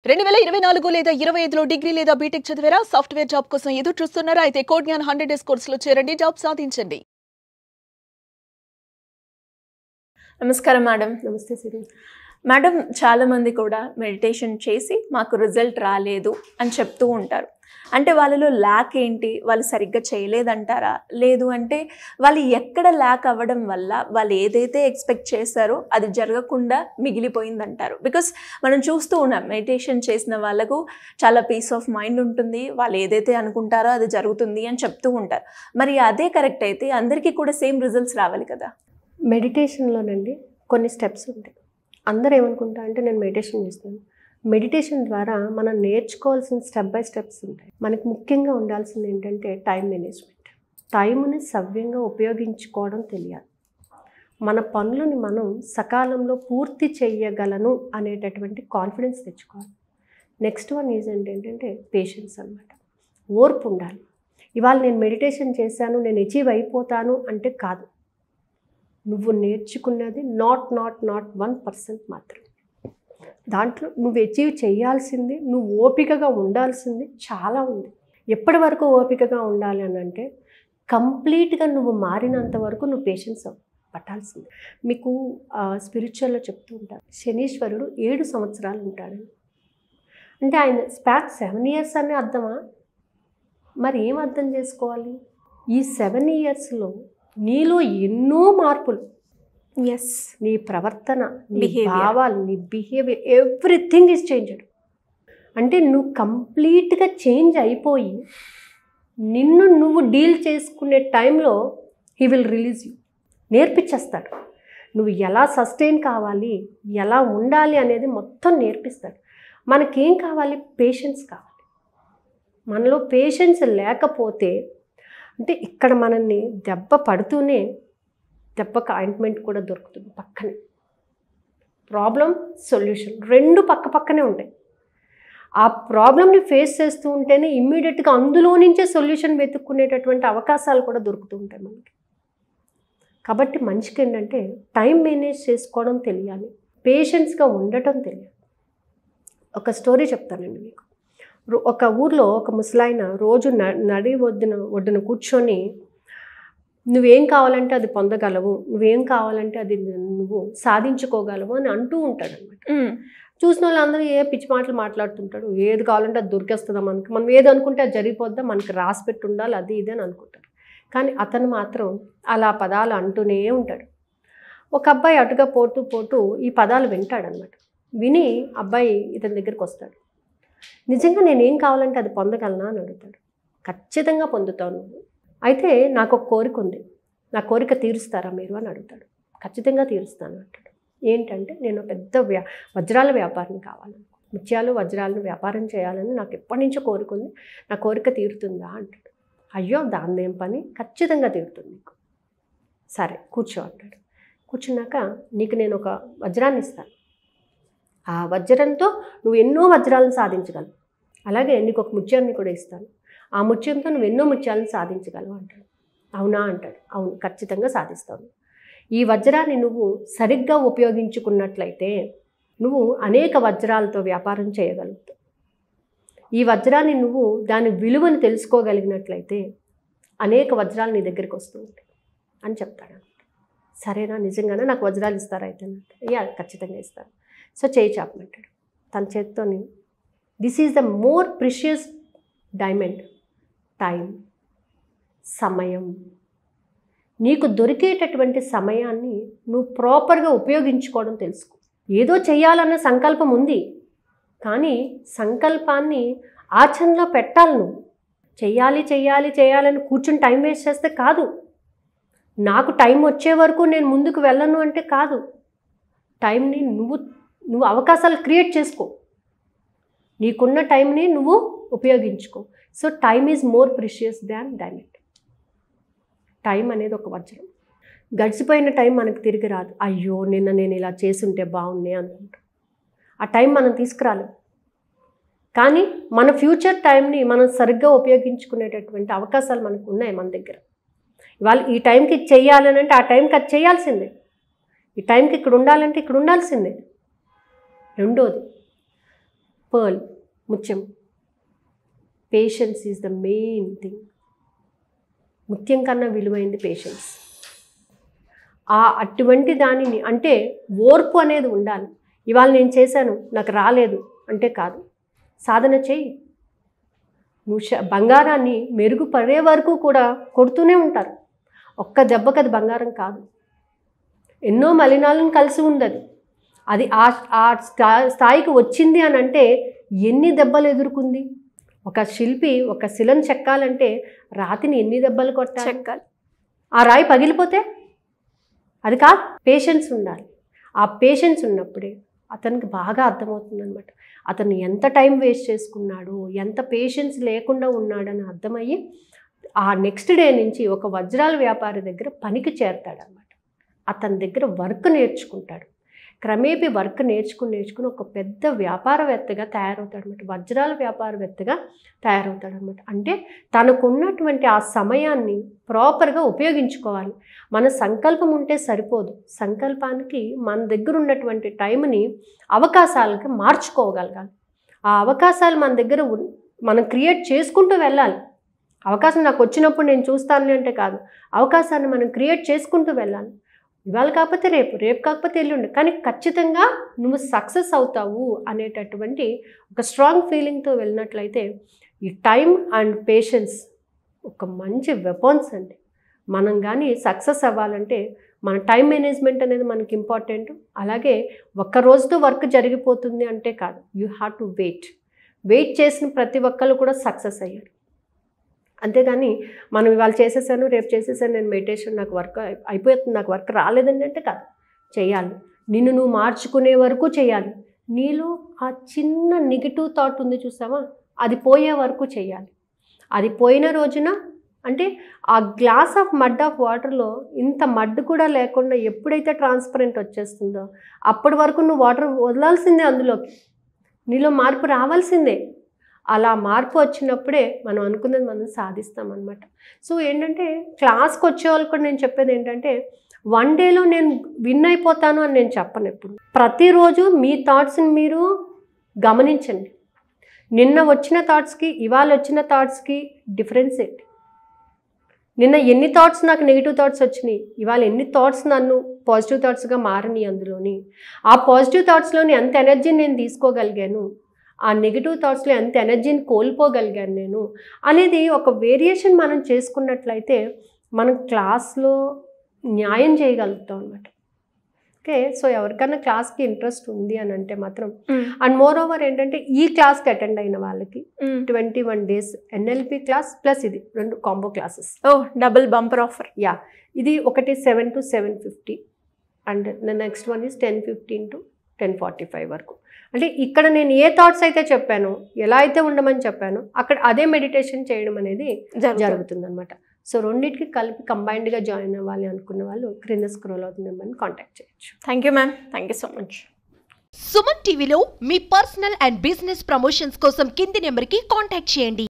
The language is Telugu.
2024 లేదా 25లో డిగ్రీ లేదా బీటెక్ చదివారా? సాఫ్ట్వేర్ జాబ్ కోసం ఎదురు చూస్తున్నారా? అయితే కోడ్ జ్ఞాన్ 100 డేస్ కోర్సులో చేరండి, జాబ్ సాధించండి. నమస్కారం మేడం. నమస్తే సిరి. మేడం, చాలామంది కూడా మెడిటేషన్ చేసి మాకు రిజల్ట్ రాలేదు అని చెప్తూ ఉంటారు. అంటే వాళ్ళలో ల్యాక్ ఏంటి? వాళ్ళు సరిగ్గా చేయలేదంటారా? లేదు అంటే వాళ్ళు ఎక్కడ ల్యాక్ అవ్వడం వల్ల వాళ్ళు ఏదైతే ఎక్స్పెక్ట్ చేశారో అది జరగకుండా మిగిలిపోయిందంటారు? బికాస్ మనం చూస్తూ ఉన్నాం, మెడిటేషన్ చేసిన వాళ్ళకు చాలా పీస్ ఆఫ్ మైండ్ ఉంటుంది, వాళ్ళు ఏదైతే అనుకుంటారో అది జరుగుతుంది అని చెప్తూ ఉంటారు. మరి అదే కరెక్ట్ అయితే అందరికీ కూడా సేమ్ రిజల్ట్స్ రావాలి కదా? మెడిటేషన్లోనండి కొన్ని స్టెప్స్ ఉంటాయి. అందరూ ఏమనుకుంటా అంటే నేను మెడిటేషన్ చేస్తాను. మెడిటేషన్ ద్వారా మనం నేర్చుకోవాల్సిన స్టెప్ బై స్టెప్స్ ఉంటాయి. మనకి ముఖ్యంగా ఉండాల్సింది ఏంటంటే టైం మేనేజ్మెంట్. టైంని సవ్యంగా ఉపయోగించుకోవడం తెలియాలి. మన పనులను మనం సకాలంలో పూర్తి చేయగలను అనేటటువంటి కాన్ఫిడెన్స్ తెచ్చుకోవాలి. నెక్స్ట్ వన్ ఈజ్ ఏంటంటే పేషెన్స్ అన్నమాట. ఓర్పు ఉండాలి. ఇవాళ నేను మెడిటేషన్ చేశాను, నేను అచీవ్ అయిపోతాను అంటే కాదు. నువ్వు నేర్చుకున్నది నాట్ 1% మాత్రం. దాంట్లో నువ్వు అచీవ్ చేయాల్సింది, నువ్వు ఓపికగా ఉండాల్సింది చాలా ఉంది. ఎప్పటి వరకు ఓపికగా ఉండాలి అని అంటే కంప్లీట్గా నువ్వు మారినంత వరకు నువ్వు పేషెన్స్ పట్టాల్సింది. మీకు స్పిరిచువల్లో చెప్తూ ఉంటారు, శనీశ్వరుడు 7 సంవత్సరాలు ఉంటాడని. అంటే ఆయన స్పాక్ 7 years అనే అర్థమా? మరి ఏం అర్థం చేసుకోవాలి? ఈ 7 yearsలో నీలో ఎన్నో మార్పులు, ఎస్, నీ ప్రవర్తన, నీ భావాలు, నీ బిహేవియర్, ఎవ్రీథింగ్ ఈజ్ చేంజ్డ్. అంటే నువ్వు కంప్లీట్గా చేంజ్ అయిపోయి నిన్ను నువ్వు డీల్ చేసుకునే టైంలో హీ విల్ రిలీజ్ యూ, నేర్పించేస్తాడు. నువ్వు ఎలా సస్టైన్ కావాలి, ఎలా ఉండాలి అనేది మొత్తం నేర్పిస్తాడు. మనకేం కావాలి? పేషెన్స్ కావాలి. మనలో పేషెన్స్ లేకపోతే అంటే ఇక్కడ మనల్ని దెబ్బ పడుతూనే దెబ్బకు ఆయింట్మెంట్ కూడా దొరుకుతుంది పక్కనే. ప్రాబ్లం, సొల్యూషన్ రెండు పక్క పక్కనే ఉంటాయి. ఆ ప్రాబ్లమ్ని ఫేస్ చేస్తూ ఉంటేనే ఇమ్మీడియట్గా అందులో నుంచే సొల్యూషన్ వెతుక్కునేటటువంటి అవకాశాలు కూడా దొరుకుతూ ఉంటాయి మనకి. కాబట్టి మనిషికి ఏంటంటే టైం మేనేజ్ చేసుకోవడం తెలియాలి, పేషెన్స్గా ఉండటం తెలియాలి. ఒక స్టోరీ చెప్తానండి మీకు. ఒక ఊర్లో ఒక ముసలాయన రోజు నడి ఒడ్డున కూర్చొని నువ్వేం కావాలంటే అది పొందగలవు, నువ్వేం కావాలంటే అది నువ్వు సాధించుకోగలవు అని అంటూ ఉంటాడు అనమాట. చూసిన వాళ్ళందరూ ఏ పిచ్చి మాటలు మాట్లాడుతుంటాడు, ఏది కావాలంటే అది దొరికేస్తుందా మనకి, మనం ఏది అనుకుంటే అది జరిగిపోద్దా, మనకి రాసి పెట్టి ఉండాలి అది ఇది అని అనుకుంటాడు. కానీ అతను మాత్రం అలా పదాలు అంటూనే ఉంటాడు. ఒక అబ్బాయి అటుగా పోతూ ఈ పదాలు వింటాడనమాట. విని అబ్బాయి ఇతని దగ్గరికి వస్తాడు. నిజంగా నేనేం కావాలంటే అది పొందగలనా అని అడుగుతాడు. ఖచ్చితంగా పొందుతావు నువ్వు. అయితే నాకు ఒక కోరిక ఉంది, నా కోరిక తీరుస్తారా మీరు అని అడుగుతాడు. ఖచ్చితంగా తీరుస్తాను అంటాడు. ఏంటంటే నేను పెద్ద వజ్రాల వ్యాపారం కావాలను, ముత్యాలు వజ్రాలను వ్యాపారం చేయాలని నాకు ఎప్పటి నుంచో కోరిక ఉంది, నా కోరిక తీరుతుందా అంటాడు. అయ్యో దాన్నేం పని, ఖచ్చితంగా తీరుతుంది నీకు. సరే కూర్చో అంటాడు. కూర్చున్నాక నీకు నేను ఒక వజ్రాన్ని ఇస్తాను, ఆ వజ్రంతో నువ్వు ఎన్నో వజ్రాలను సాధించగలవు. అలాగే నీకు ఒక ముత్యాన్ని కూడా ఇస్తాను, ఆ ముత్యంతో నువ్వు ఎన్నో ముత్యాలను సాధించగలవు అంటాడు. అవునా అంటాడు. అవును, ఖచ్చితంగా సాధిస్తావు. ఈ వజ్రాన్ని నువ్వు సరిగ్గా ఉపయోగించుకున్నట్లయితే నువ్వు అనేక వజ్రాలతో వ్యాపారం చేయగలుగుతావు. ఈ వజ్రాన్ని నువ్వు దాని విలువను తెలుసుకోగలిగినట్లయితే అనేక వజ్రాలు నీ దగ్గరికి వస్తూ ఉంటాయి అని చెప్తాడు. సరేనా, నిజంగానే నాకు వజ్రాలు ఇస్తారా అయితే? యా, ఖచ్చితంగా ఇస్తాను. సో చేయి చాపమంటాడు. తన చేత్తోని this is the more precious diamond, time, సమయం. నీకు దొరికేటటువంటి సమయాన్ని నువ్వు ప్రాపర్గా ఉపయోగించుకోవడం తెలుసుకో. ఏదో చెయ్యాలన్న సంకల్పం ఉంది, కానీ సంకల్పాన్ని ఆచరణలో పెట్టాలి. నువ్వు చెయ్యాలని కూర్చొని టైం వేస్ట్ చేస్తే కాదు. నాకు టైం వచ్చే వరకు నేను ముందుకు వెళ్ళను అంటే కాదు. టైంని నువ్వు అవకాశాలు క్రియేట్ చేసుకో, నీకున్న టైంని నువ్వు ఉపయోగించుకో. So time is more precious than diamond. Time అనేది ఒక వజ్రం. గడిచిపోయిన టైం మనకు తిరిగి రాదు. అయ్యో నిన్న నేను ఇలా చేసుంటే బాగుండే అనుకుంటాం. ఆ టైం మనం తీసుకురాలేం. కానీ మన ఫ్యూచర్ టైంని మనం సరిగ్గా ఉపయోగించుకునేటటువంటి అవకాశాలు మనకు ఉన్నాయి మన దగ్గర. ఇవాళ ఈ టైంకి చెయ్యాలని అంటే ఆ టైంకి అది చేయాల్సిందే, ఈ టైంకి ఇక్కడ ఉండాలంటే ఇక్కడ ఉండాల్సిందే. రెండోది పర్ల్, ముత్యం. Patience is the main thing. ముత్యం కన్నా విలువైంది పేషెన్స్. అటువంటి దానిని అంటే ఓర్పు అనేది ఉండాలి. ఇవాళ నేను చేశాను, నాకు రాలేదు అంటే కాదు, సాధన చేయి. నువ్వు బంగారాన్ని మెరుగుపడే వరకు కూడా కొడుతూనే ఉంటారు. ఒక్క దెబ్బకి అది బంగారం కాదు, ఎన్నో మలినాలను కలిసి ఉండదు. అది ఆ స్థాయికి వచ్చింది అని అంటే ఎన్ని దెబ్బలు ఎదుర్కొంది. ఒక శిల్పి ఒక శిలను చెక్కాలంటే రాతిని ఎన్ని దెబ్బలు చెక్కాలి. ఆ రాయి పగిలిపోతే అది కాదు. పేషెన్స్ ఉండాలి. ఆ పేషెన్స్ ఉన్నప్పుడే అతనికి బాగా అర్థమవుతుంది అనమాట. అతను ఎంత టైం వేస్ట్ చేసుకున్నాడు, ఎంత పేషెన్స్ లేకుండా ఉన్నాడని అర్థమయ్యి ఆ నెక్స్ట్ డే నుంచి ఒక వజ్రాల వ్యాపారి దగ్గర పనికి చేరతాడనమాట. అతని దగ్గర వర్క్ నేర్చుకుంటాడు. క్రమేపీ వర్క్ నేర్చుకుని ఒక పెద్ద వ్యాపారవేత్తగా తయారవుతాడనమాట. వజ్రాల వ్యాపారవేత్తగా తయారవుతాడనమాట. అంటే తనకున్నటువంటి ఆ సమయాన్ని ప్రాపర్గా ఉపయోగించుకోవాలి. మన సంకల్పం ఉంటే సరిపోదు. సంకల్పానికి మన దగ్గర ఉన్నటువంటి టైంని అవకాశాలకి మార్చుకోగలగాలి. ఆ అవకాశాలు మన దగ్గర మనం క్రియేట్ చేసుకుంటూ వెళ్ళాలి. అవకాశం నాకు వచ్చినప్పుడు నేను చూస్తాను అంటే కాదు, అవకాశాన్ని మనం క్రియేట్ చేసుకుంటూ వెళ్ళాలి. ఇవాళ కాకపోతే రేపు, రేపు కాకపోతే ఎల్లుండి, కానీ ఖచ్చితంగా నువ్వు సక్సెస్ అవుతావు అనేటటువంటి ఒక స్ట్రాంగ్ ఫీలింగ్తో వెళ్ళినట్లయితే ఈ టైం అండ్ పేషెన్స్ ఒక మంచి వెపన్స్ అండి. మనం కానీ సక్సెస్ అవ్వాలంటే మన టైం మేనేజ్మెంట్ అనేది మనకి ఇంపార్టెంట్. అలాగే ఒక్క రోజుతో వర్క్ జరిగిపోతుంది అంటే కాదు, యూ హ్యావ్ టు వెయిట్ చేసిన ప్రతి ఒక్కరు కూడా సక్సెస్ అయ్యారు. అంతేగాని మనం ఇవాళ చేసేసాను, రేపు చేసేసాను, నేను మెడిటేషన్ నాకు వర్క్ అయిపోతుంది, నాకు వర్క్ రాలేదండి అంటే కాదు, చేయాలి. నిన్ను నువ్వు మార్చుకునే వరకు చేయాలి. నీలో ఆ చిన్న నెగిటివ్ థాట్ ఉంది చూసావా, అది పోయే వరకు చేయాలి. అది పోయిన రోజున అంటే ఆ గ్లాస్ ఆఫ్ మడ్ ఆఫ్ వాటర్లో ఇంత మడ్ కూడా లేకుండా ఎప్పుడైతే ట్రాన్స్పరెంట్ వచ్చేస్తుందో అప్పటి వరకు నువ్వు వాటర్ వదలాల్సిందే, అందులోకి నీలో మార్పు రావాల్సిందే. అలా మార్పు వచ్చినప్పుడే మనం అనుకున్నది మనం సాధిస్తామన్నమాట. సో ఏంటంటే క్లాస్కి వచ్చే వాళ్ళు కూడా నేను చెప్పేది ఏంటంటే, వన్ డేలో నేను విన్ అయిపోతాను అని నేను చెప్పను ఎప్పుడు. ప్రతిరోజు మీ థాట్స్ని మీరు గమనించండి. నిన్న వచ్చిన థాట్స్కి ఇవాళ వచ్చిన థాట్స్కి డిఫరెన్స్ ఏంటి? నిన్న ఎన్ని థాట్స్ నాకు నెగిటివ్ థాట్స్ వచ్చినాయి, ఇవాళ ఎన్ని థాట్స్ నన్ను పాజిటివ్ థాట్స్గా మారినాయి, అందులోని ఆ పాజిటివ్ థాట్స్లోని ఎంత ఎనర్జీని నేను తీసుకోగలిగాను, ఆ నెగిటివ్ థాట్స్లో ఎంత ఎనర్జీని కోల్పోగలిగాను నేను అనేది ఒక వేరియేషన్ మనం చేసుకున్నట్లయితే మనం క్లాస్లో న్యాయం చేయగలుగుతాం అన్నమాట. ఓకే, సో ఎవరికైనా క్లాస్కి ఇంట్రెస్ట్ ఉంది అని అంటే మాత్రం, అండ్ మోర్ ఓవర్ ఏంటంటే ఈ క్లాస్కి అటెండ్ అయిన వాళ్ళకి 21 days NLP క్లాస్ ప్లస్ ఇది 2 combo classes. Double bumper offer. Yeah, ఇది ఒకటి 7 to 7:50 and next one is 10:15 to 10:45 వరకు. అంటే ఇక్కడ నేను ఏ థాట్స్ అయితే చెప్పానో, ఎలా అయితే ఉండమని చెప్పానో అక్కడ అదే మెడిటేషన్ చేయడం అనేది జరుగుతుంది అనమాట. సో రెండింటికి కలిపి కంబైన్డ్గా జాయిన్ అవ్వాలి అనుకున్న వాళ్ళు క్రింద స్క్రోల్ అవుతున్న నెంబర్ని కాంటాక్ట్ చేయొచ్చు. Thank you ma'am, thank you so much. Suman టీవీలో మీ పర్సనల్ అండ్ బిజినెస్ ప్రమోషన్స్ కోసం కింది నెంబర్కి కాంటాక్ట్ చేయండి.